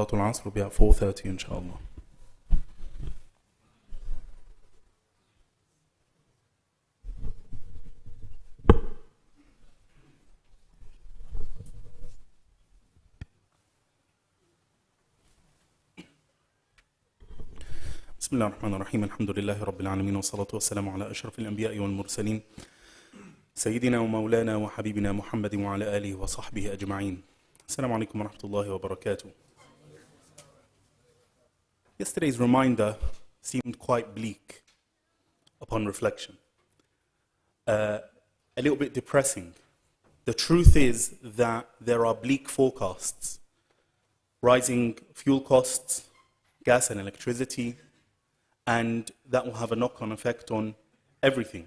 Salatul Asr will be at 4:30 inshallah. بسم الله الرحمن الرحيم الحمد لله رب العالمين والصلاة والسلام على أشرف الأنبياء والمرسلين سيدنا ومولانا وحبيبنا محمد وعلى آله وصحبه أجمعين. السلام عليكم ورحمة الله وبركاته. Yesterday's reminder seemed quite bleak upon reflection. A little bit depressing. The truth is that there are bleak forecasts. Rising fuel costs, gas and electricity, and that will have a knock-on effect on everything.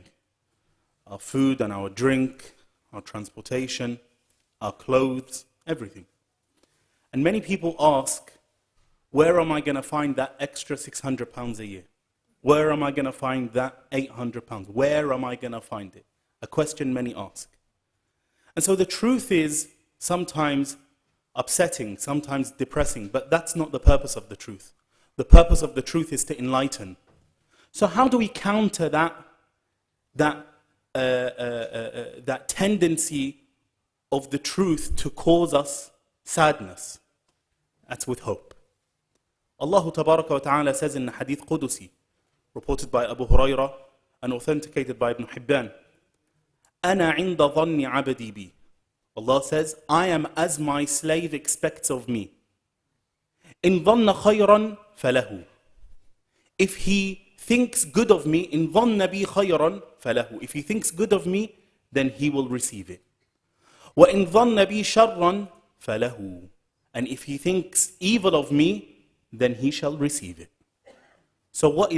Our food and our drink, our transportation, our clothes, everything. And many people ask, where am I going to find that extra £600 a year? Where am I going to find that £800? Where am I going to find it? A question many ask. And so the truth is sometimes upsetting, sometimes depressing, but that's not the purpose of the truth. The purpose of the truth is to enlighten. So how do we counter that tendency of the truth to cause us sadness? That's with hope. Allah Tabaraka wa Ta'ala says in the Hadith Qudusi, reported by Abu Hurairah and authenticated by Ibn Hibban, أَنَا عِنْدَ ظَنِّ عَبَدِي بِي. Allah says, I am as my slave expects of me. إِن ظَنَّ خَيْرًا فَلَهُ. If he thinks good of me, إِن ظَنَّ بِي خَيْرًا فَلَهُ. If he thinks good of me, then he will receive it. وَإِن ظَنَّ بِي شَرًّا فَلَهُ. And if he thinks evil of me, then he shall receive it. So what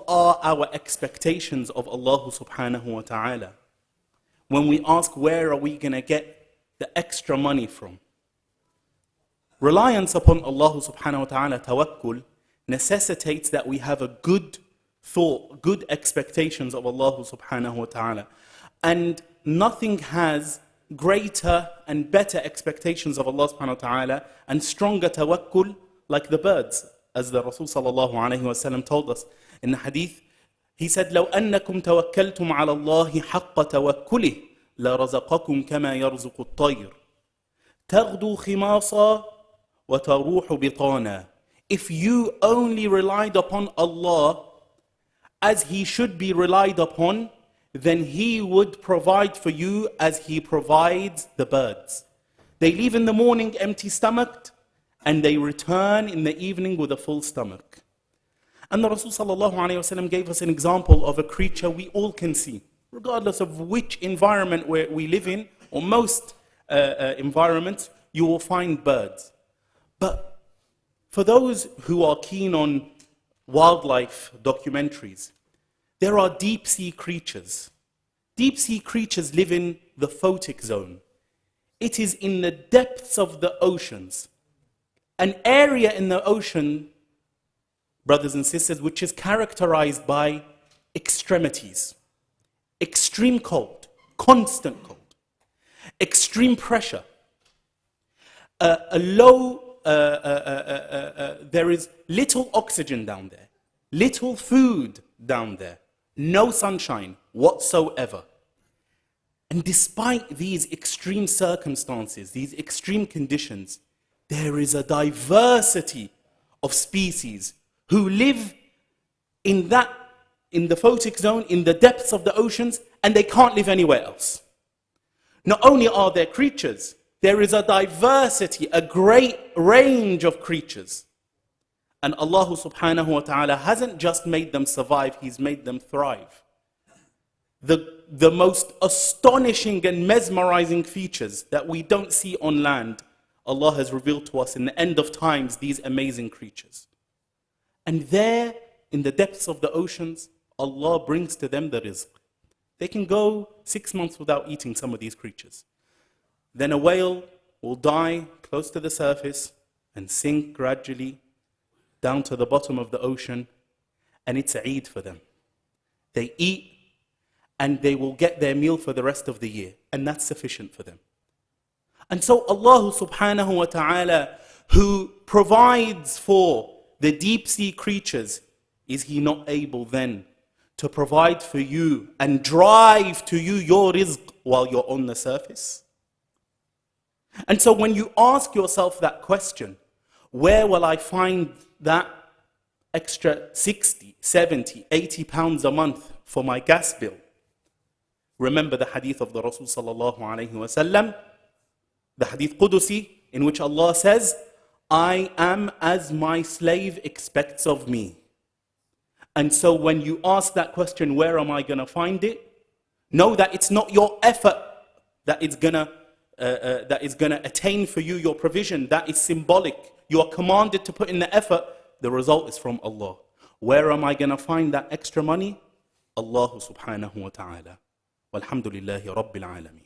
are our expectations of Allah subhanahu wa ta'ala? When we ask where are we going to get the extra money from? Reliance upon Allah subhanahu wa ta'ala, tawakkul, necessitates that we have a good thought, good expectations of Allah subhanahu wa ta'ala. And nothing has greater and better expectations of Allah subhanahu wa ta'ala and stronger tawakkul like the birds. As the Rasul sallallahu alayhi wa sallam told us in the hadith, he said, لو أنكم توكلتم على الله حق توكله لرزقكم كما يرزق الطير تغدو خماصا وتروح بطانا. If you only relied upon Allah as He should be relied upon, then He would provide for you as He provides the birds. They leave in the morning empty-stomached, and they return in the evening with a full stomach. And the Rasul sallallahu alayhi wa sallam gave us an example of a creature we all can see, regardless of which environment we live in, or most environments, you will find birds. But for those who are keen on wildlife documentaries, there are deep-sea creatures. Deep-sea creatures live in the photic zone. It is in the depths of the oceans. An area in the ocean, brothers and sisters, which is characterized by extremities. Extreme cold, constant cold, extreme pressure, there is little oxygen down there, little food down there, no sunshine whatsoever. And despite these extreme circumstances, these extreme conditions, there is a diversity of species who live in the photic zone, in the depths of the oceans, and they can't live anywhere else. Not only are there creatures, there is a diversity, a great range of creatures. And Allah subhanahu wa ta'ala hasn't just made them survive, He's made them thrive. The most astonishing and mesmerizing features that we don't see on land, Allah has revealed to us in the end of times, these amazing creatures. And there, in the depths of the oceans, Allah brings to them the rizq. They can go 6 months without eating some of these creatures. Then a whale will die close to the surface and sink gradually down to the bottom of the ocean, and it's Eid for them. They eat and they will get their meal for the rest of the year, and that's sufficient for them. And so Allah subhanahu wa ta'ala who provides for the deep sea creatures, is he not able then to provide for you and drive to you your rizq while you're on the surface? And so when you ask yourself that question, where will I find that extra 60, 70, 80 pounds a month for my gas bill? Remember the hadith of the Rasul sallallahu alayhi wa sallam, the hadith Qudusi, in which Allah says, I am as my slave expects of me. And so when you ask that question, where am I going to find it? Know that it's not your effort that is going to attain for you your provision. That is symbolic. You are commanded to put in the effort. The result is from Allah. Where am I going to find that extra money? Allah subhanahu wa ta'ala. Walhamdulillahi rabbil alameen.